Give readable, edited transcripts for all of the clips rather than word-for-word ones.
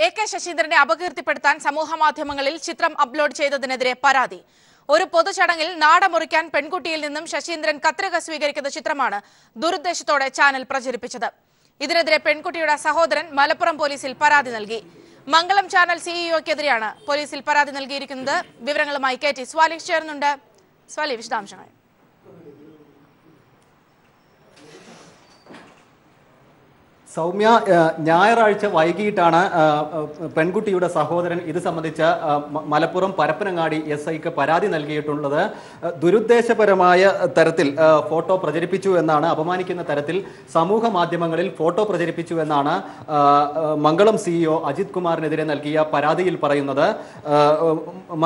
AK ശശീന്ദ്രനെ അപകീർത്തിപ്പെടുത്താൻ സമൂഹമാധ്യമങ്ങളിൽ ചിത്രം upload ചെയ്തതിനെതിരെ പരാതി. ഒരു പൊതുചടങ്ങിൽ നാടമുറിക്കാൻ പെൺകുട്ടിയിൽ നിന്നും ശശീന്ദ്രൻ കത്രിക സ്വീകരിക്കുന്ന ചിത്രമാണ് ദുരുദ്ദേശത്തോടെ ചാനൽ പ്രചരിപ്പിച്ചത്. ഇതിനെതിരെ പെൺകുട്ടിയുടെ സഹോദരൻ മലപ്പുറം പോലീസിൽ പരാതി നൽകി. മംഗളം ചാനൽ സിഇഒക്കെതിരെയാണ് പോലീസിൽ പരാതി നൽകിയിരിക്കുന്നത്. വിവരങ്ങളുമായി KT സ്വാലി ചേർന്നുണ്ട്. സ്വാലി, വിശദാംശങ്ങൾ. സൗമ്യ, ഞായറാഴ്ച വൈകിട്ടാണ് പെൺകുട്ടിയുടെ സഹോദരൻ ഇത് സംബന്ധിച്ച മലപ്പുറം പരപ്പനങ്ങാടി SIക്ക് പരാതി നൽകിയിട്ടുള്ളത്. ദുരുദ്ദേശപരമായ തരത്തിൽ ഫോട്ടോ പ്രചരിപ്പിച്ചു എന്നാണ്, അപമാനിക്കുന്ന തരത്തിൽ സമൂഹ മാധ്യമങ്ങളിൽ ഫോട്ടോ പ്രചരിപ്പിച്ചു എന്നാണ് മംഗളം CEO അജിത് കുമാറിനെതിരെ നൽകിയ പരാതിയിൽ പറയുന്നത്.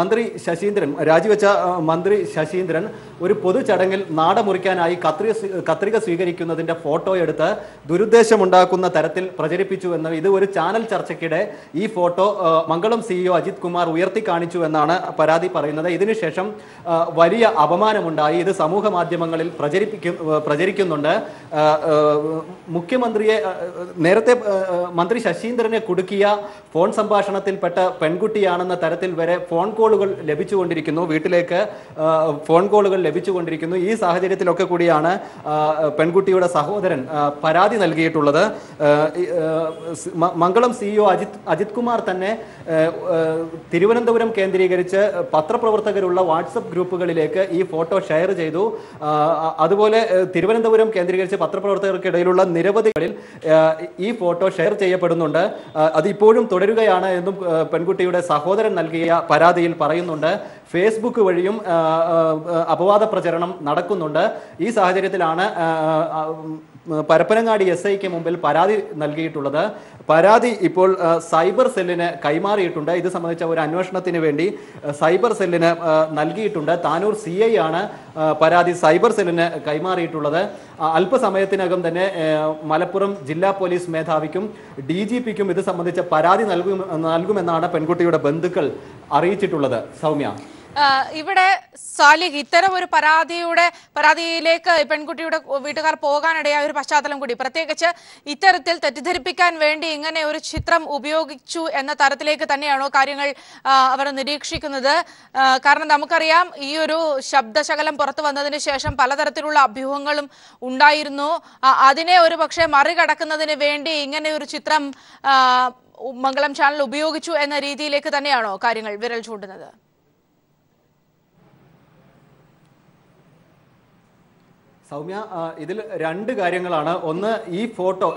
മന്ത്രി ശശീന്ദ്രൻ, രാജിവെച്ച മന്ത്രി ശശീന്ദ്രൻ ഒരു പൊതുചടങ്ങിൽ നാടമുറിക്കാനായി കത്രിക സ്വീകരിക്കുന്നതിന്റെ ഫോട്ടോ എടുത്ത് ദുരുദ്ദേശമുണ്ടാക്കുന്ന തരത്തിൽ പ്രചരിപ്പിച്ചു എന്ന്, ഇത് ഒരു ചാനൽ ചർച്ചയ്ക്കിടെ ഈ ഫോട്ടോ മംഗളം CEO അജിത് കുമാർ ഉയർത്തി കാണിച്ചു എന്നാണ് പരാതി പറയുന്നത്. ഇതിനുശേഷം വലിയ അപമാനമുണ്ടായി. ഇത് സമൂഹ മാധ്യമങ്ങളിൽ പ്രചരിക്കുന്നുണ്ട്. മുഖ്യമന്ത്രിയെ നേരത്തെ മന്ത്രി ശശീന്ദ്രനെ കുടുക്കിയ ഫോൺ സംഭാഷണത്തിൽപ്പെട്ട പെൺകുട്ടിയാണെന്ന തരത്തിൽ വരെ ഫോൺ കോളുകൾ ലഭിച്ചുകൊണ്ടിരിക്കുന്നു, വീട്ടിലേക്ക് ഫോൺ കോളുകൾ ലഭിച്ചുകൊണ്ടിരിക്കുന്നു. ഈ സാഹചര്യത്തിലൊക്കെ കൂടിയാണ് പെൺകുട്ടിയുടെ സഹോദരൻ പരാതി നൽകിയിട്ടുള്ളത്. മംഗളം CEO അജിത് കുമാർ തന്നെ തിരുവനന്തപുരം കേന്ദ്രീകരിച്ച് പത്രപ്രവർത്തകരുള്ള വാട്സപ്പ് ഗ്രൂപ്പുകളിലേക്ക് ഈ ഫോട്ടോ ഷെയർ ചെയ്തു. അതുപോലെ തിരുവനന്തപുരം കേന്ദ്രീകരിച്ച് പത്രപ്രവർത്തകർക്കിടയിലുള്ള നിരവധികളിൽ ഈ ഫോട്ടോ ഷെയർ ചെയ്യപ്പെടുന്നുണ്ട്. അത് ഇപ്പോഴും തുടരുകയാണ് എന്നും പെൺകുട്ടിയുടെ സഹോദരൻ നൽകിയ പരാതിയിൽ പറയുന്നുണ്ട്. ഫേസ്ബുക്ക് വഴിയും അപവാദ പ്രചരണം നടക്കുന്നുണ്ട്. ഈ സാഹചര്യത്തിലാണ് പരപ്പനങ്ങാടി SIക്ക് മുമ്പിൽ പരാതി നൽകിയിട്ടുള്ളത്. പരാതി ഇപ്പോൾ സൈബർ സെല്ലിന് കൈമാറിയിട്ടുണ്ട്. ഇത് സംബന്ധിച്ച ഒരു അന്വേഷണത്തിന് വേണ്ടി സൈബർ സെല്ലിന് നൽകിയിട്ടുണ്ട്. താനൂർ CI ആണ് പരാതി സൈബർ സെല്ലിന് കൈമാറിയിട്ടുള്ളത്. അല്പസമയത്തിനകം തന്നെ മലപ്പുറം ജില്ലാ പോലീസ് മേധാവിക്കും DGPക്കും ഇത് സംബന്ധിച്ച പരാതി നൽകുമെന്നാണ് പെൺകുട്ടിയുടെ ബന്ധുക്കൾ അറിയിച്ചിട്ടുള്ളത്. സൗമ്യ, ഇവിടെ സാലിഹ്, ഇത്തരം ഒരു പരാതിയിലേക്ക് പെൺകുട്ടിയുടെ വീട്ടുകാർ പോകാനിടയായ ഒരു പശ്ചാത്തലം കൂടി, പ്രത്യേകിച്ച് ഇത്തരത്തിൽ തെറ്റിദ്ധരിപ്പിക്കാൻ വേണ്ടി ഇങ്ങനെ ഒരു ചിത്രം ഉപയോഗിച്ചു എന്ന തരത്തിലേക്ക് തന്നെയാണോ കാര്യങ്ങൾ അവർ നിരീക്ഷിക്കുന്നത്? കാരണം നമുക്കറിയാം, ഈ ഒരു ശബ്ദശകലം പുറത്തു വന്നതിന് ശേഷം പലതരത്തിലുള്ള അഭ്യൂഹങ്ങളും ഉണ്ടായിരുന്നു. അതിനെ ഒരു പക്ഷേ മറികടക്കുന്നതിന് വേണ്ടി ഇങ്ങനെ ഒരു ചിത്രം മംഗളം ചാനൽ ഉപയോഗിച്ചു എന്ന രീതിയിലേക്ക് തന്നെയാണോ കാര്യങ്ങൾ വിരൽ ചൂണ്ടുന്നത്? സൗമ്യ, ഇതിൽ രണ്ട് കാര്യങ്ങളാണ്. ഒന്ന്, ഈ ഫോട്ടോ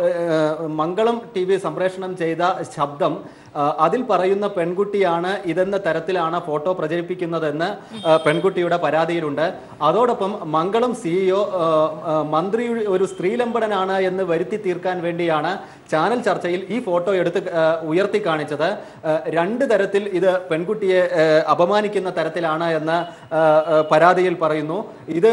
മംഗളം TV സംപ്രേഷണം ചെയ്ത ശബ്ദം, അതിൽ പറയുന്ന പെൺകുട്ടിയാണ് ഇതെന്ന തരത്തിലാണ് ഫോട്ടോ പ്രചരിപ്പിക്കുന്നതെന്ന് പെൺകുട്ടിയുടെ പരാതിയിലുണ്ട്. അതോടൊപ്പം മംഗളം CEO മന്ത്രി ഒരു സ്ത്രീലമ്പടനാണ് എന്ന് വരുത്തി തീർക്കാൻ വേണ്ടിയാണ് ചാനൽ ചർച്ചയിൽ ഈ ഫോട്ടോ എടുത്ത് ഉയർത്തി കാണിച്ചത്. രണ്ട് തരത്തിൽ ഇത് പെൺകുട്ടിയെ അപമാനിക്കുന്ന തരത്തിലാണ് എന്ന് പരാതിയിൽ പറയുന്നു. ഇത്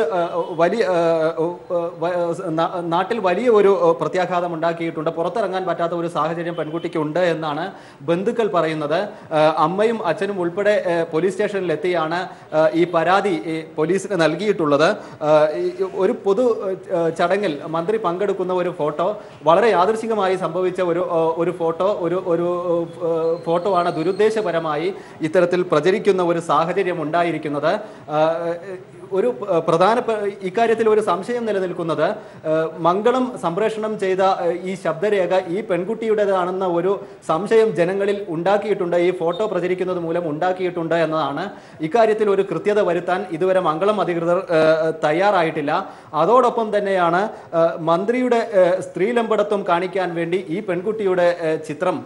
നാട്ടിൽ വലിയ ഒരു പ്രത്യാഘാതം ഉണ്ടാക്കിയിട്ടുണ്ട്. പുറത്തിറങ്ങാൻ പറ്റാത്ത ഒരു സാഹചര്യം പെൺകുട്ടിക്ക് ഉണ്ട് എന്നാണ് ബന്ധുക്കൾ പറയുന്നത്. അമ്മയും അച്ഛനും ഉൾപ്പെടെ പോലീസ് സ്റ്റേഷനിൽ എത്തിയാണ് ഈ പരാതി പോലീസിന് നൽകിയിട്ടുള്ളത്. ഒരു പൊതു ചടങ്ങിൽ മന്ത്രി പങ്കെടുക്കുന്ന ഒരു ഫോട്ടോ, വളരെ യാദൃശ്ചികമായി സംഭവിച്ച ഒരു ഫോട്ടോ ആണ് ദുരുദ്ദേശപരമായി ഇത്തരത്തിൽ പ്രചരിക്കുന്ന ഒരു സാഹചര്യം ഉണ്ടായിരിക്കുന്നത്. ഒരു പ്രധാന ഇക്കാര്യത്തിൽ ഒരു സംശയം നിലനിൽക്കുന്നത്, മംഗളം സംപ്രേഷണം ചെയ്ത ഈ ശബ്ദരേഖ ഈ പെൺകുട്ടിയുടേതാണെന്ന ഒരു സംശയം ജനങ്ങളിൽ ഉണ്ടാക്കിയിട്ടുണ്ട്, ഈ ഫോട്ടോ പ്രചരിക്കുന്നത് മൂലം ഉണ്ടാക്കിയിട്ടുണ്ട് എന്നതാണ്. ഇക്കാര്യത്തിൽ ഒരു കൃത്യത വരുത്താൻ ഇതുവരെ മംഗളം അധികൃതർ തയ്യാറായിട്ടില്ല. അതോടൊപ്പം തന്നെയാണ് മന്ത്രിയുടെ സ്ത്രീലമ്പടത്വം കാണിക്കാൻ വേണ്ടി ഈ പെൺകുട്ടിയുടെ ചിത്രം,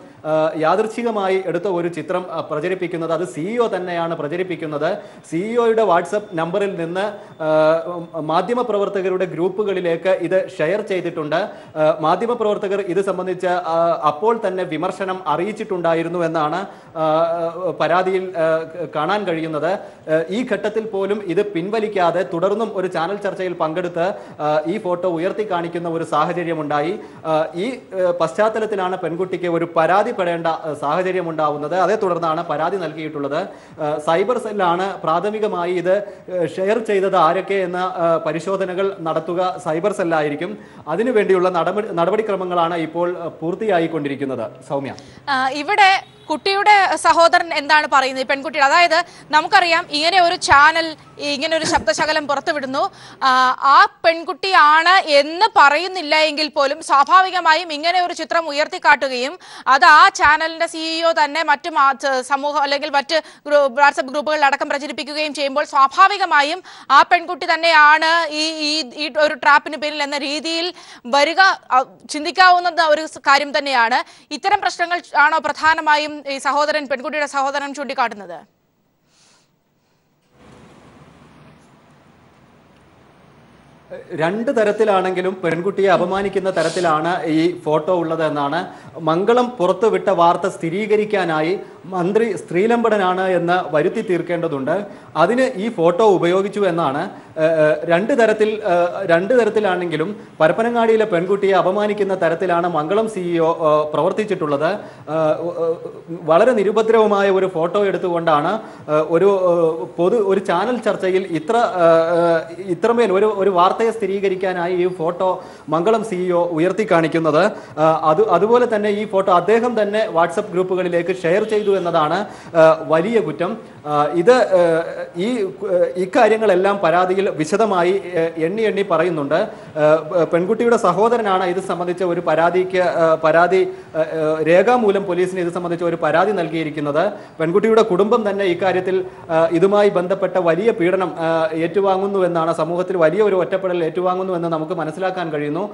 യാദൃച്ഛികമായി എടുത്ത ഒരു ചിത്രം പ്രചരിപ്പിക്കുന്നത്. അത് CEO തന്നെയാണ് പ്രചരിപ്പിക്കുന്നത്. CEOയുടെ വാട്സപ്പ് നമ്പറിൽ നിന്ന് മാധ്യമപ്രവർത്തകരുടെ ഗ്രൂപ്പുകളിലേക്ക് ഇത് ഷെയർ ചെയ്തിട്ടുണ്ട്. മാധ്യമപ്രവർത്തകർ ഇത് സംബന്ധിച്ച് അപ്പോൾ തന്നെ വിമർശനം അറിയിച്ചിട്ടുണ്ടായിരുന്നു എന്നാണ് പരാതിയിൽ കാണാൻ കഴിയുന്നത്. ഈ ഘട്ടത്തിൽ പോലും ഇത് പിൻവലിക്കാതെ തുടർന്നും ഒരു ചാനൽ ചർച്ചയിൽ പങ്കെടുത്ത് ഈ ഫോട്ടോ ഉയർത്തി കാണിക്കുന്ന ഒരു സാഹചര്യമുണ്ടായി. ഈ പശ്ചാത്തലത്തിലാണ് പെൺകുട്ടിക്ക് ഒരു പരാതി പരാതിപ്പെടേണ്ട സാഹചര്യം ഉണ്ടാവുന്നത്. അതേ തുടർന്നാണ് പരാതി നൽകിയിട്ടുള്ളത്. സൈബർ സെല്ലാണ് പ്രാഥമികമായി ഇത് ഷെയർ ചെയ്തത് ആരൊക്കെ എന്ന പരിശോധനകൾ നടത്തുക സൈബർ സെല്ലായിരിക്കും. അതിനുവേണ്ടിയുള്ള നടപടിക്രമങ്ങളാണ് ഇപ്പോൾ പൂർത്തിയായിക്കൊണ്ടിരിക്കുന്നത്. സൗമ്യ, ഇവിടെ കുട്ടിയുടെ സഹോദരൻ എന്താണ് പറയുന്നത്? ഈ പെൺകുട്ടിയുടെ, അതായത് നമുക്കറിയാം ഇങ്ങനെ ഒരു ചാനൽ ഇങ്ങനെ ഒരു ശബ്ദശകലം പുറത്തുവിടുന്നു, ആ പെൺകുട്ടിയാണ് എന്ന് പറയുന്നില്ല എങ്കിൽ പോലും സ്വാഭാവികമായും ഇങ്ങനെ ഒരു ചിത്രം ഉയർത്തിക്കാട്ടുകയും അത് ആ ചാനലിന്റെ CEO തന്നെ മറ്റു സമൂഹം അല്ലെങ്കിൽ മറ്റ് വാട്സപ്പ് ഗ്രൂപ്പുകളിൽ അടക്കം പ്രചരിപ്പിക്കുകയും ചെയ്യുമ്പോൾ സ്വാഭാവികമായും ആ പെൺകുട്ടി തന്നെയാണ് ഈ ഒരു ട്രാപ്പിന് പേരിൽ എന്ന രീതിയിൽ വരിക ചിന്തിക്കാവുന്ന ഒരു കാര്യം തന്നെയാണ്. ഇത്തരം പ്രശ്നങ്ങൾ ആണോ പ്രധാനമായും ഈ പെൺകുട്ടിയുടെ സഹോദരൻ ചൂണ്ടിക്കാട്ടുന്നത്? രണ്ട് തരത്തിലാണെങ്കിലും പെൺകുട്ടിയെ അപമാനിക്കുന്ന തരത്തിലാണ് ഈ ഫോട്ടോ ഉള്ളത് എന്നാണ് മംഗളം പുറത്തുവിട്ട വാർത്ത സ്ഥിരീകരിക്കാനായി മന്ത്രി സ്ത്രീലമ്പടനാണ് എന്ന് വരുത്തി തീർക്കേണ്ടതുണ്ട്. അതിന് ഈ ഫോട്ടോ ഉപയോഗിച്ചു എന്നാണ്. രണ്ട് തരത്തിലാണെങ്കിലും പരപ്പനങ്ങാടിയിലെ പെൺകുട്ടിയെ അപമാനിക്കുന്ന തരത്തിലാണ് മംഗളം CEO പ്രവർത്തിച്ചിട്ടുള്ളത്. വളരെ നിരുപദ്രവമായ ഒരു ഫോട്ടോ എടുത്തുകൊണ്ടാണ് ഒരു ചാനൽ ചർച്ചയിൽ ഇത്രമേൽ ഒരു വാർത്തയെ സ്ഥിരീകരിക്കാനായി ഈ ഫോട്ടോ മംഗളം CEO ഉയർത്തി കാണിക്കുന്നത്. അതുപോലെ തന്നെ ഈ ഫോട്ടോ അദ്ദേഹം തന്നെ വാട്സപ്പ് ഗ്രൂപ്പുകളിലേക്ക് ഷെയർ ചെയ്തു എന്നതാണ് വലിയ കുറ്റം. ഇക്കാര്യങ്ങളെല്ലാം പരാതിയിൽ വിശദമായി എണ്ണി പറയുന്നുണ്ട്. പെൺകുട്ടിയുടെ സഹോദരനാണ് ഇത് സംബന്ധിച്ച ഒരു പരാതി രേഖാമൂലം പോലീസിന് ഇത് സംബന്ധിച്ച ഒരു പരാതി നൽകിയിരിക്കുന്നത്. പെൺകുട്ടിയുടെ കുടുംബം തന്നെ ഇക്കാര്യത്തിൽ ഇതുമായി ബന്ധപ്പെട്ട വലിയ പീഡനം ഏറ്റുവാങ്ങുന്നുവെന്നാണ്, സമൂഹത്തിൽ വലിയ ഒരു ഒറ്റപ്പെടൽ ഏറ്റുവാങ്ങുന്നുവെന്ന് നമുക്ക് മനസ്സിലാക്കാൻ കഴിയുന്നു.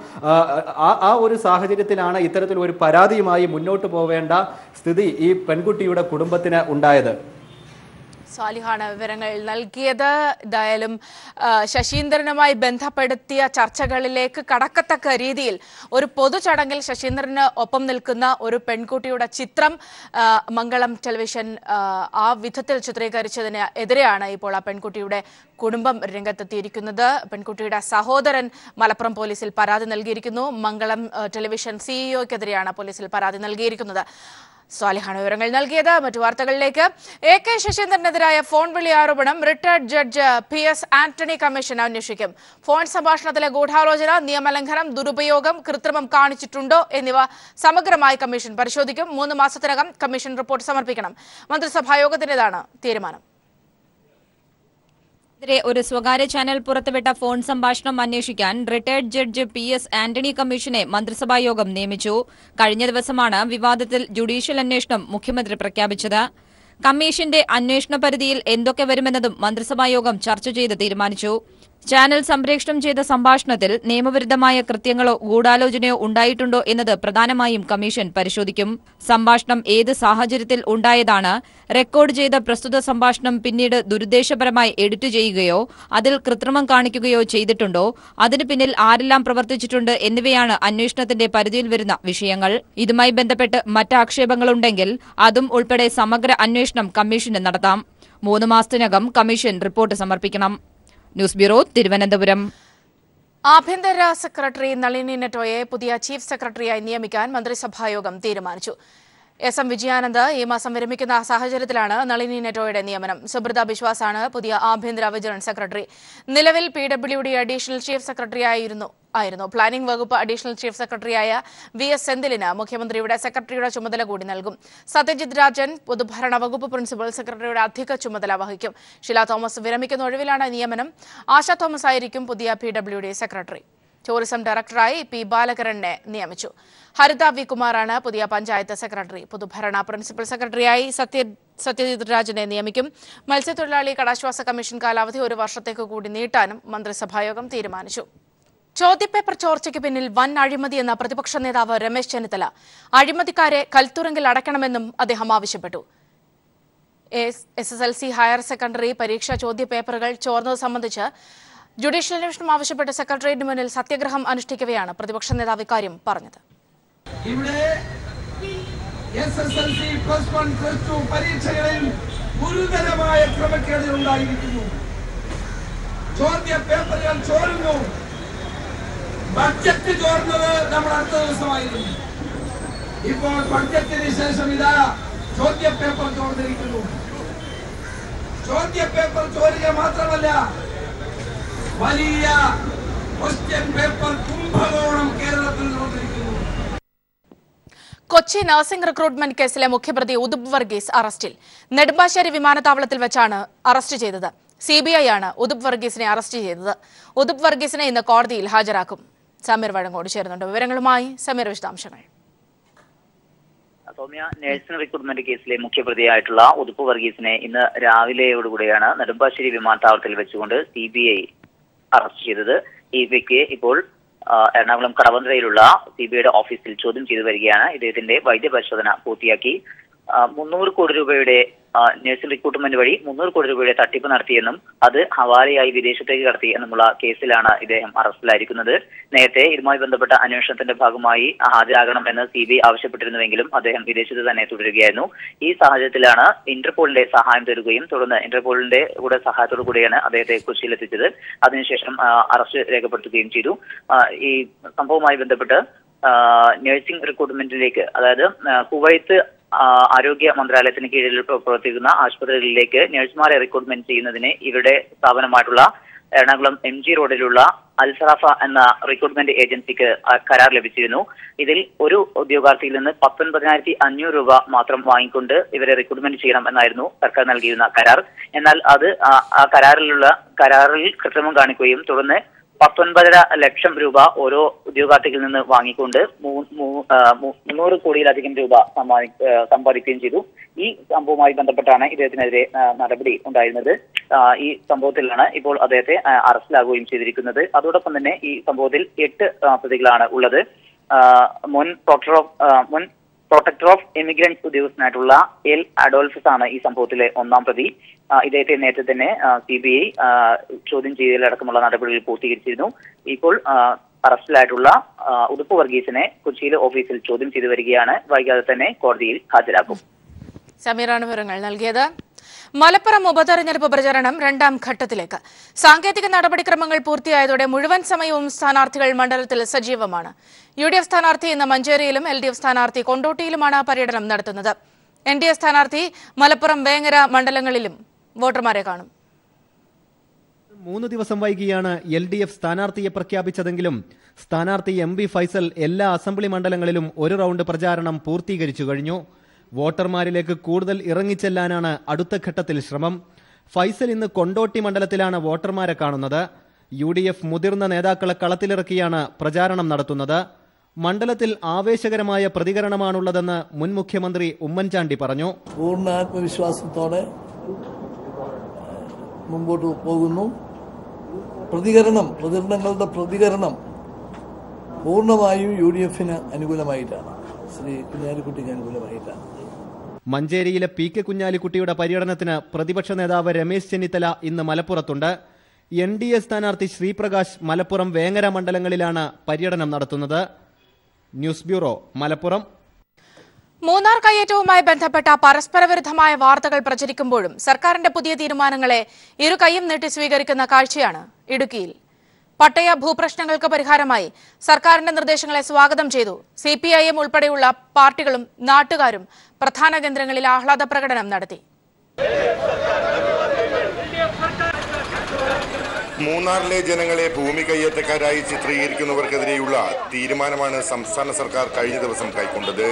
ആ ഒരു സാഹചര്യത്തിലാണ് ഇത്തരത്തിൽ ഒരു പരാതിയുമായി മുന്നോട്ട് പോവേണ്ട സ്ഥിതി ഈ പെൺകുട്ടിയുടെ കുടുംബത്തിന് ഉണ്ടായത്. സാലിഹാണ് വിവരങ്ങൾ നൽകിയത്. എന്തായാലും ശശീന്ദ്രനുമായി ബന്ധപ്പെടുത്തിയ ചർച്ചകളിലേക്ക് കടക്കത്തക്ക രീതിയിൽ ഒരു പൊതുചടങ്ങിൽ ശശീന്ദ്രന് ഒപ്പം നിൽക്കുന്ന ഒരു പെൺകുട്ടിയുടെ ചിത്രം മംഗളം ടെലിവിഷൻ ആ വിധത്തിൽ ചിത്രീകരിച്ചതിന് എതിരെയാണ് ഇപ്പോൾ ആ പെൺകുട്ടിയുടെ കുടുംബം രംഗത്തെത്തിയിരിക്കുന്നത്. പെൺകുട്ടിയുടെ സഹോദരൻ മലപ്പുറം പോലീസിൽ പരാതി നൽകിയിരിക്കുന്നു. മംഗളം ടെലിവിഷൻ CEOക്കെതിരെയാണ് പോലീസിൽ പരാതി നൽകിയിരിക്കുന്നത്. സ്വാലിഹാണ് വിവരങ്ങൾ നൽകിയത്. മറ്റു വാർത്തകളിലേക്ക്. AK ശശീന്ദ്രനെതിരായ ഫോൺ വിളി ആരോപണം retired judge PS Antony commission അന്വേഷിക്കും. ഫോൺ സംഭാഷണത്തിലെ ഗൂഢാലോചന, നിയമലംഘനം, ദുരുപയോഗം, കൃത്രിമം കാണിച്ചിട്ടുണ്ടോ എന്നിവ സമഗ്രമായി കമ്മീഷൻ പരിശോധിക്കും. 3 മാസത്തിനകം കമ്മീഷൻ റിപ്പോർട്ട് സമർപ്പിക്കണം. മന്ത്രിസഭാ യോഗത്തിന്റേതാണ് തീരുമാനം. ഒരു സ്വകാര്യ ചാനൽ പുറത്തുവിട്ട ഫോൺ സംഭാഷണം അന്വേഷിക്കാൻ റിട്ടയർഡ് ജഡ്ജ് PS ആന്റണി കമ്മീഷനെ മന്ത്രിസഭാ യോഗം നിയമിച്ചു. കഴിഞ്ഞ ദിവസമാണ് വിവാദത്തിൽ ജുഡീഷ്യൽ അന്വേഷണം മുഖ്യമന്ത്രി പ്രഖ്യാപിച്ചത്. കമ്മീഷന്റെ അന്വേഷണ പരിധിയിൽ എന്തൊക്കെ വരുമെന്നതും മന്ത്രിസഭാ യോഗം ചർച്ച ചെയ്ത് തീരുമാനിച്ചു. ചാനൽ സംപ്രേഷണം ചെയ്ത സംഭാഷണത്തിൽ നിയമവിരുദ്ധമായ കൃത്യങ്ങളോ ഗൂഢാലോചനയോ ഉണ്ടായിട്ടുണ്ടോ എന്നത് പ്രധാനമായും കമ്മീഷൻ പരിശോധിക്കും. സംഭാഷണം ഏത് സാഹചര്യത്തിൽ ഉണ്ടായതാണ്, റെക്കോർഡ് ചെയ്ത പ്രസ്തുത സംഭാഷണം പിന്നീട് ദുരുദ്ദേശപരമായി എഡിറ്റ് ചെയ്യുകയോ അതിൽ കൃത്രിമം കാണിക്കുകയോ ചെയ്തിട്ടുണ്ടോ, അതിന് പിന്നിൽ ആരെല്ലാം പ്രവർത്തിച്ചിട്ടുണ്ട് എന്നിവയാണ് അന്വേഷണത്തിന്റെ പരിധിയിൽ വരുന്ന വിഷയങ്ങൾ. ഇതുമായി ബന്ധപ്പെട്ട് മറ്റ് ആക്ഷേപങ്ങളുണ്ടെങ്കിൽ അതും ഉൾപ്പെടെ സമഗ്ര അന്വേഷണം കമ്മീഷന് നടത്താം. 3 മാസത്തിനകം കമ്മീഷൻ റിപ്പോർട്ട് സമർപ്പിക്കണം. News bureau, Thiruvananthapuram. ആഭ്യന്തര സെക്രട്ടറി നളിനി നെറ്റോയെ പുതിയ ചീഫ് സെക്രട്ടറിയായി നിയമിക്കാൻ മന്ത്രിസഭായോഗം തീരുമാനിച്ചു. SM വിജയാനന്ദ് ഈ മാസം വിരമിക്കുന്ന സാഹചര്യത്തിലാണ് നളിനി നെറ്റോയുടെ നിയമനം. സുബ്രത ബിശ്വാസാണ് പുതിയ ആഭ്യന്തര വിജിലൻസ് സെക്രട്ടറി. നിലവിൽ PWD അഡീഷണൽ ചീഫ് സെക്രട്ടറി ആയിരുന്നു. പ്ലാനിംഗ് വകുപ്പ് അഡീഷണൽ ചീഫ് സെക്രട്ടറിയായ VS സെന്തിലിന് മുഖ്യമന്ത്രിയുടെ സെക്രട്ടറിയുടെ ചുമതല കൂടി നൽകും. സത്യജിത് രാജൻ പൊതുഭരണ വകുപ്പ് പ്രിൻസിപ്പൽ സെക്രട്ടറിയുടെ അധിക ചുമതല വഹിക്കും. ഷീല തോമസ് വിരമിക്കുന്ന ഒഴിവിലാണ് നിയമനം. ആശ തോമസ് ആയിരിക്കും പുതിയ PWD സെക്രട്ടറി. ടൂറിസം ഡയറക്ടറായി P ബാലകരനെ നിയമിച്ചു. ഹരിത V കുമാറാണ് പുതിയ പഞ്ചായത്ത് സെക്രട്ടറി. പൊതുഭരണ പ്രിൻസിപ്പൽ സെക്രട്ടറിയായി സത്യജിത് രാജനെ നിയമിക്കും. മത്സ്യത്തൊഴിലാളി കടാശ്വാസ കമ്മീഷൻ കാലാവധി 1 വർഷത്തേക്ക് കൂടി നീട്ടാനും മന്ത്രിസഭായോഗം തീരുമാനിച്ചു. ചോദ്യപേപ്പർ ചോർച്ചയ്ക്ക് പിന്നിൽ വൻ അഴിമതിയെന്ന പ്രതിപക്ഷ നേതാവ് രമേശ് ചെന്നിത്തല. അഴിമതിക്കാരെ കൽത്തുറങ്കിൽ അടയ്ക്കണമെന്നും അദ്ദേഹം ആവശ്യപ്പെട്ടു. SSLC ഹയർ സെക്കൻഡറി പരീക്ഷാ ചോദ്യപേപ്പറുകൾ ചോർന്നത് സംബന്ധിച്ച് ജുഡീഷ്യൽ അന്വേഷണം ആവശ്യപ്പെട്ട് സെക്രട്ടേറിയറ്റിന് മുന്നിൽ സത്യഗ്രഹം അനുഷ്ഠിക്കവെയാണ് പ്രതിപക്ഷ നേതാവ് ഇക്കാര്യം പറഞ്ഞത്. ഇവിടെ SSLC +1 +2 പരീക്ഷകളിൽ ഗുരുതരമായ ക്രമക്കേടുകൾ ഉണ്ടായിരിക്കുന്നു. ചോദ്യപേപ്പറുകൾ ചോരുന്നു. ബഡ്ജറ്റ് ചോർന്നത് നമ്മൾ അടുത്ത ദിവസമായിരുന്നു. ഇപ്പോൾ ബഡ്ജറ്റിന് ശേഷം ഇതാ ചോദ്യപേപ്പർ ചോർന്നിരിക്കുന്നു. ചോദ്യപേപ്പർ ചോരുക മാത്രമല്ല, വലിയ ക്വസ്റ്റ്യൻ പേപ്പർ കുംഭകോണം കേരളത്തിൽ നടന്നിരിക്കുന്നു. കൊച്ചി നഴ്സിംഗ് റിക്രൂട്ട്മെന്റ് കേസിലെ മുഖ്യപ്രതി ഉദുപ് വർഗീസ് അറസ്റ്റിൽ. നെടുമ്പാശ്ശേരി വിമാനത്താവളത്തിൽ വെച്ചാണ് അറസ്റ്റ് ചെയ്തത്. CBI ആണ് ഉദുപ് വർഗീസിനെ അറസ്റ്റ് ചെയ്തത്. ഉദുപ് വർഗീസിനെ ഇന്ന് കോടതിയിൽ ഹാജരാക്കും. സമീർ വഴങ്ങോട് ചേരുന്നുണ്ട്. വിവരങ്ങളുമായി സമീർ, വിശദാംശങ്ങൾ. സൗമ്യ, നഴ്സിംഗ് റിക്രൂട്ട്മെന്റ് കേസിലെ മുഖ്യപ്രതിയായിട്ടുള്ള ഉദുപ് വർഗീസിനെ ഇന്ന് രാവിലെയോടുകൂടിയാണ് നെടുമ്പാശ്ശേരി വിമാനത്താവളത്തിൽ വെച്ചുകൊണ്ട് CBI അറസ്റ്റ് ചെയ്തത്. ഈ വ്യക്തിയെ ഇപ്പോൾ എറണാകുളം കടവന്ത്രയിലുള്ള CBIയുടെ ഓഫീസിൽ ചോദ്യം ചെയ്തു വരികയാണ്. ഇദ്ദേഹത്തിന്റെ വൈദ്യപരിശോധന പൂർത്തിയാക്കി 300 കോടി രൂപയുടെ നഴ്സിംഗ് റിക്രൂട്ട്മെന്റ് വഴി 300 കോടി രൂപയുടെ തട്ടിപ്പ് നടത്തിയെന്നും അത് ഹവാലയായി വിദേശത്തേക്ക് കടത്തി എന്നുമുള്ള കേസിലാണ് ഇദ്ദേഹം അറസ്റ്റിലായിരിക്കുന്നത്. നേരത്തെ ഇതുമായി ബന്ധപ്പെട്ട അന്വേഷണത്തിന്റെ ഭാഗമായി ഹാജരാകണം എന്ന് CBI ആവശ്യപ്പെട്ടിരുന്നുവെങ്കിലും അദ്ദേഹം വിദേശത്ത് തന്നെ തുടരുകയായിരുന്നു. ഈ സാഹചര്യത്തിലാണ് ഇന്റർപോളിന്റെ സഹായം തേടുകയും തുടർന്ന് ഇന്റർപോളിന്റെ കൂടെ സഹായത്തോടു കൂടിയാണ് അദ്ദേഹത്തെ കൊച്ചിയിലെത്തിച്ചത്. അതിനുശേഷം അറസ്റ്റ് രേഖപ്പെടുത്തുകയും ചെയ്തു. ഈ സംഭവവുമായി ബന്ധപ്പെട്ട് നഴ്സിംഗ് റിക്രൂട്ട്മെന്റിലേക്ക്, അതായത് കുവൈത്ത് ആരോഗ്യ മന്ത്രാലയത്തിന് കീഴിൽ പ്രവർത്തിക്കുന്ന ആശുപത്രികളിലേക്ക് നഴ്സുമാരെ റിക്രൂട്ട്മെന്റ് ചെയ്യുന്നതിന് ഇവരുടെ സ്ഥാപനമായിട്ടുള്ള എറണാകുളം MG റോഡിലുള്ള അൽസറാഫ എന്ന റിക്രൂട്ട്മെന്റ് ഏജൻസിക്ക് കരാർ ലഭിച്ചിരുന്നു. ഇതിൽ ഒരു ഉദ്യോഗാർത്ഥിയിൽ നിന്ന് 19,500 രൂപ മാത്രം വാങ്ങിക്കൊണ്ട് ഇവരെ റിക്രൂട്ട്മെന്റ് ചെയ്യണം എന്നായിരുന്നു സർക്കാർ നൽകിയിരുന്ന കരാർ. എന്നാൽ അത് ആ കരാറിൽ കൃത്രിമം കാണിക്കുകയും തുടർന്ന് 19.5 ലക്ഷം രൂപ ഓരോ ഉദ്യോഗാർത്ഥികളിൽ നിന്ന് വാങ്ങിക്കൊണ്ട് 300 കോടിയിലധികം രൂപ സമ്പാദിക്കുകയും ചെയ്തു. ഈ സംഭവവുമായി ബന്ധപ്പെട്ടാണ് ഇദ്ദേഹത്തിനെതിരെ നടപടി ഉണ്ടായിരുന്നത്. ഈ സംഭവത്തിലാണ് ഇപ്പോൾ അദ്ദേഹത്തെ അറസ്റ്റിലാകുകയും ചെയ്തിരിക്കുന്നത്. അതോടൊപ്പം തന്നെ ഈ സംഭവത്തിൽ 8 പ്രതികളാണ് ഉള്ളത്. മുൻ പ്രൊട്ടക്ടർ ഓഫ് ഇമിഗ്രൻസ് ഉദ്യോഗസ്ഥനായിട്ടുള്ള എൽ അഡോൾഫസ് ആണ് ഈ സംഭവത്തിലെ 1ാം പ്രതി. ഇദ്ദേഹത്തെ നേരത്തെ തന്നെ CBI ചോദ്യം ചെയ്യലടക്കമുള്ള നടപടികൾ പൂർത്തീകരിച്ചിരുന്നു. ഇപ്പോൾ അറസ്റ്റിലായിട്ടുള്ള ഉദുപ് വർഗീസിനെ കൊച്ചിയിലെ ഓഫീസിൽ ചോദ്യം ചെയ്തു വരികയാണ്. വൈകാതെ തന്നെ കോടതിയിൽ ഹാജരാക്കും. സമീറാണ് വിവരങ്ങൾ നൽകിയത്. മലപ്പുറം ഉപതെരഞ്ഞെടുപ്പ് പ്രചരണം 2ാം ഘട്ടത്തിലേക്ക്. സാങ്കേതിക നടപടിക്രമങ്ങൾ പൂർത്തിയായതോടെ മുഴുവൻ സമയവും സ്ഥാനാർത്ഥികൾ മണ്ഡലത്തിൽ സജീവമാണ്. UDF സ്ഥാനാർത്ഥി ഇന്ന് മഞ്ചേരിയിലും LDF സ്ഥാനാർത്ഥി കൊണ്ടോട്ടിയിലുമാണ് പര്യടനം നടത്തുന്നത്. NDA സ്ഥാനാർത്ഥി മലപ്പുറം വേങ്ങര മണ്ഡലങ്ങളിലും വോട്ടർമാരെ കാണും. 3 ദിവസം വൈകിയാണ് LDF സ്ഥാനാർത്ഥിയെ പ്രഖ്യാപിച്ചതെങ്കിലും സ്ഥാനാർത്ഥി MB ഫൈസൽ എല്ലാ അസംബ്ലി മണ്ഡലങ്ങളിലും ഒരു റൗണ്ട് പ്രചാരണം പൂർത്തീകരിച്ചു കഴിഞ്ഞു. വോട്ടർമാരിലേക്ക് കൂടുതൽ ഇറങ്ങിച്ചെല്ലാനാണ് അടുത്ത ഘട്ടത്തിൽ ശ്രമം. ഫൈസൽ ഇന്ന് കൊണ്ടോട്ടി മണ്ഡലത്തിലാണ് വോട്ടർമാരെ കാണുന്നത്. UDF മുതിർന്ന നേതാക്കളെ കളത്തിലിറക്കിയാണ് പ്രചാരണം നടത്തുന്നത്. മണ്ഡലത്തിൽ ആവേശകരമായ പ്രതികരണമാണുള്ളതെന്ന് മുൻ മുഖ്യമന്ത്രി ഉമ്മൻചാണ്ടി പറഞ്ഞു. പൂർണ്ണ ആത്മവിശ്വാസത്തോടെ മുമ്പോട്ട് പോകുന്നു. പ്രതികരണങ്ങളുടെ പ്രതികരണം പൂർണ്ണമായും UDFന് അനുകൂലമായിട്ടാണ്, ശ്രീ കുഞ്ഞാലിക്കുട്ടിക്ക് അനുകൂലമായിട്ടാണ്. മഞ്ചേരിയിലെ PK കുഞ്ഞാലിക്കുട്ടിയുടെ പര്യടനത്തിന് പ്രതിപക്ഷ നേതാവ് രമേശ് ചെന്നിത്തല ഇന്ന് മലപ്പുറത്തുണ്ട്. NDA സ്ഥാനാർത്ഥി ശ്രീപ്രകാശ് മലപ്പുറം വേങ്ങര മണ്ഡലങ്ങളിലാണ് പര്യടനം നടത്തുന്നത്. News bureau, Malappuram. മൂന്നാർ കയ്യേറ്റവുമായി ബന്ധപ്പെട്ട പരസ്പരവിരുദ്ധമായ വാർത്തകൾ പ്രചരിക്കുമ്പോഴും സർക്കാരിന്റെ പുതിയ തീരുമാനങ്ങളെ ഇരു കൈയും നീട്ടി സ്വീകരിക്കുന്ന കാഴ്ചയാണ് ഇടുക്കിയിൽ. പട്ടയ ഭൂപ്രശ്നങ്ങൾക്ക് പരിഹാരമായി സർക്കാരിന്റെ നിർദ്ദേശങ്ങളെ സ്വാഗതം ചെയ്തു. CPIM ഉൾപ്പെടെയുള്ള പാർട്ടികളും നാട്ടുകാരും പ്രധാന കേന്ദ്രങ്ങളിൽ ആഹ്ലാദ പ്രകടനം നടത്തി. മൂന്നാറിലെ ജനങ്ങളെ ഭൂമി കയ്യേറ്റക്കാരായി ചിത്രീകരിക്കുന്നവർക്കെതിരെയുള്ള തീരുമാനമാണ് സംസ്ഥാന സർക്കാർ കഴിഞ്ഞ ദിവസം കൈക്കൊണ്ടത്.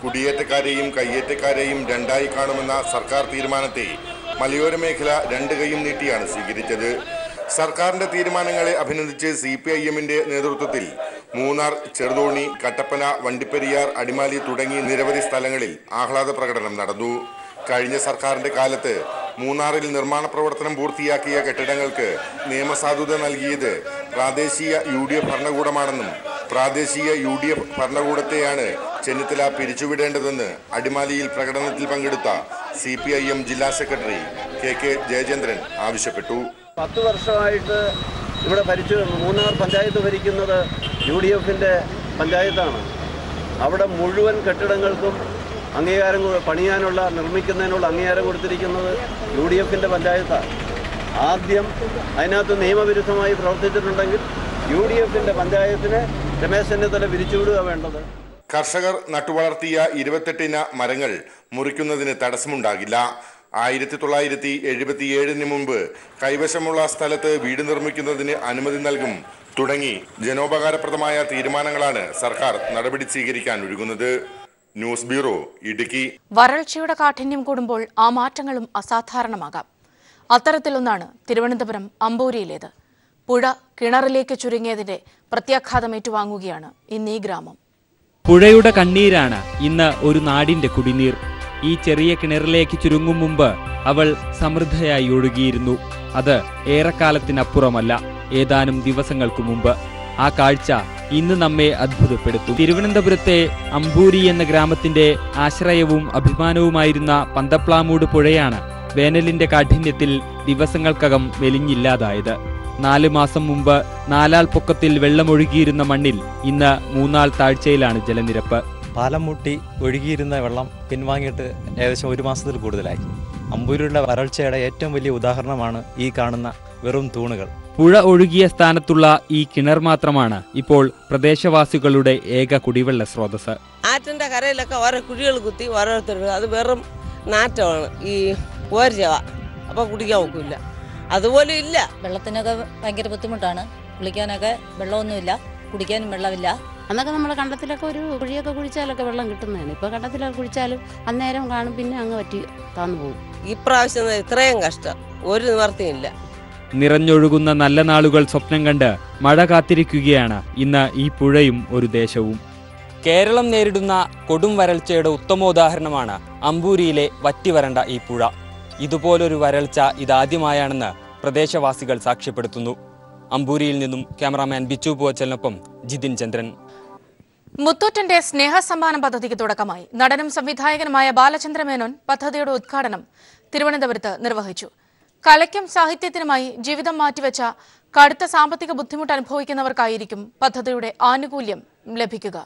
കുടിയേറ്റക്കാരെയും കയ്യേറ്റക്കാരെയും രണ്ടായി കാണുമെന്ന സർക്കാർ തീരുമാനത്തെ മലയോര മേഖല 2 കൈയും നീട്ടിയാണ് സ്വീകരിച്ചത്. സർക്കാരിന്റെ തീരുമാനങ്ങളെ അഭിനന്ദിച്ച് CPIMന്റെ നേതൃത്വത്തിൽ മൂന്നാർ, ചെറുതോണി, കട്ടപ്പന, വണ്ടിപ്പെരിയാർ, അടിമാലി തുടങ്ങി നിരവധി സ്ഥലങ്ങളിൽ ആഹ്ലാദ പ്രകടനം നടന്നു. കഴിഞ്ഞ സർക്കാരിന്റെ കാലത്ത് മൂന്നാറിൽ നിർമ്മാണ പ്രവർത്തനം പൂർത്തിയാക്കിയ കെട്ടിടങ്ങൾക്ക് നിയമസാധുത നൽകിയത് പ്രാദേശിക UDF ഭരണകൂടമാണെന്നും പ്രാദേശിക UDF ഭരണകൂടത്തെയാണ് ചെന്നിത്തല പിരിച്ചുവിടേണ്ടതെന്ന് അടിമാലിയിൽ പ്രകടനത്തിൽ പങ്കെടുത്ത CPIM ജില്ലാ സെക്രട്ടറി KK ജയചന്ദ്രൻ ആവശ്യപ്പെട്ടു. 10 വർഷമായിട്ട് ഇവിടെ മൂന്നാർ പഞ്ചായത്ത് ഭരിക്കുന്നത് UDFന്റെ പഞ്ചായത്താണ്. അവിടെ മുഴുവൻ കെട്ടിടങ്ങൾക്കും അംഗീകാരം നിർമ്മിക്കുന്നതിനുള്ള അംഗീകാരം കൊടുത്തിരിക്കുന്നത് UDFന്റെ പഞ്ചായത്താണ്. ആദ്യം അതിനകത്ത് നിയമവിരുദ്ധമായി പ്രവർത്തിച്ചിട്ടുണ്ടെങ്കിൽ UDFന്റെ പഞ്ചായത്തിനെ രമേശ് ചെന്നിത്തല പിരിച്ചുവിടുക വേണ്ടത്. കർഷകർ നട്ടുവളർത്തിയ 28 ഇന മരങ്ങൾ മുറിക്കുന്നതിന് തടസ്സമുണ്ടാകില്ല. 1977 മുമ്പ് കൈവശമുള്ള സ്ഥലത്ത് വീട് നിർമ്മിക്കുന്നതിന് അനുമതി നൽകും തുടങ്ങി ജനോപകാരപ്രദമായ തീരുമാനങ്ങളാണ് സർക്കാർ നടപടി സ്വീകരിക്കാൻ ഒരുങ്ങുന്നത്. News bureau, Idukki. വരൾച്ചയുടെ കാഠിന്യം കൂടുമ്പോൾ ആ മാറ്റങ്ങളും അസാധാരണമാകാം. അത്തരത്തിലൊന്നാണ് തിരുവനന്തപുരം അമ്പൂരിയിലേത്. പുഴ കിണറിലേക്ക് ചുരുങ്ങിയതിന്റെ പ്രത്യാഘാതം ഏറ്റുവാങ്ങുകയാണ് ഇന്ന് ഈ ഗ്രാമം. പുഴയുടെ കണ്ണീരാണ് ഇന്ന് ഒരു നാടിന്റെ കുടിനീർ. ഈ ചെറിയ കിണറിലേക്ക് ചുരുങ്ങും മുമ്പ് അവൾ സമൃദ്ധയായി ഒഴുകിയിരുന്നു. അത് ഏറെക്കാലത്തിനപ്പുറമല്ല, ഏതാനും ദിവസങ്ങൾക്കു മുമ്പ്. ആ കാഴ്ച ഇന്ന് നമ്മെ അത്ഭുതപ്പെടുത്തും. തിരുവനന്തപുരത്തെ അമ്പൂരി എന്ന ഗ്രാമത്തിന്റെ ആശ്രയവും അഭിമാനവുമായിരുന്ന പന്തപ്ലാമൂട് പുഴയാണ് വേനലിന്റെ കാഠിന്യത്തിൽ ദിവസങ്ങൾക്കകം മെലിഞ്ഞില്ലാതായത്. 4 മാസം മുമ്പ് 4 ആൾ പൊക്കത്തിൽ വെള്ളമൊഴുകിയിരുന്ന മണ്ണിൽ ഇന്ന് 3 ആൾ താഴ്ചയിലാണ് ജലനിരപ്പ്. പാലം മുട്ടി ഒഴുകിയിരുന്ന വെള്ളം പിൻവാങ്ങിയിട്ട് ഏകദേശം 1 മാസത്തിൽ കൂടുതലായി. അമ്പൂരിയുടെ വരൾച്ചയുടെ ഏറ്റവും വലിയ ഉദാഹരണമാണ് ഈ കാണുന്ന വെറും തൂണുകൾ. പുഴ ഒഴുകിയ സ്ഥാനത്തുള്ള ഈ കിണർ മാത്രമാണ് ഇപ്പോൾ പ്രദേശവാസികളുടെ ഏക കുടിവെള്ള സ്രോതസ്. ആറ്റിന്റെ കരയിലൊക്കെ ഓരോ കുഴികൾ കുത്തി ഓരോരുത്തർ, അത് വെറും നാറ്റമാണ്, ഈ ഓരജവ. അപ്പോൾ കുടിക്കാൻ ഒക്കില്ല, അതുപോലെ ഇല്ല. വെള്ളത്തിനൊക്കെ ഭയങ്കര ബുദ്ധിമുട്ടാണ്. കുളിക്കാനൊക്കെ വെള്ളമൊന്നുമില്ല, കുടിക്കാനും വെള്ളമില്ല. അന്നൊക്കെ നമ്മൾ കണ്ടത്തിലൊക്കെ ഒരു കുഴിയൊക്കെ കുഴിച്ചാലൊക്കെ വെള്ളം കിട്ടുന്നതാണ്. ഇപ്പോൾ കണ്ടത്തിലൊക്കെ കുഴിച്ചാലും അന്നേരം കാണും, പിന്നെ അങ്ങ് പറ്റി താന്നു പോകും. ഇപ്രാവശ്യം ഇത്രയും കഷ്ടം ഒരു നിവർത്തിയില്ല. നിറഞ്ഞൊഴുകുന്ന നല്ല നാളുകൾ സ്വപ്നം കണ്ട് മഴ കാത്തിരിക്കുകയാണ് ഇന്ന് ഈ പുഴയും ഒരു ദേശവും. കേരളം നേരിടുന്ന കൊടും വരൾച്ചയുടെ ഉത്തമോദാഹരണമാണ് അമ്പൂരിയിലെ വറ്റിവരണ്ട ഈ പുഴ. ഇതുപോലൊരു വരൾച്ച ഇതാദ്യമായാണെന്ന് പ്രദേശവാസികൾ സാക്ഷ്യപ്പെടുത്തുന്നു. അമ്പൂരിയിൽ നിന്നും ക്യാമറാമാൻ ബിച്ചു പൂവച്ചലിനൊപ്പം ജിതിൻ ചന്ദ്രൻ. മുത്തൂറ്റിന്റെ സ്നേഹസമ്മാനം പദ്ധതിക്ക് തുടക്കമായി. നടനും സംവിധായകനുമായ ബാലചന്ദ്രമേനോൻ പദ്ധതിയുടെ ഉദ്ഘാടനം തിരുവനന്തപുരത്ത് നിർവഹിച്ചു. കലയ്ക്കും സാഹിത്യത്തിനുമായി ജീവിതം മാറ്റിവെച്ച കടുത്ത സാമ്പത്തിക ബുദ്ധിമുട്ട് അനുഭവിക്കുന്നവർക്കായിരിക്കും പദ്ധതിയുടെ ആനുകൂല്യം ലഭിക്കുക.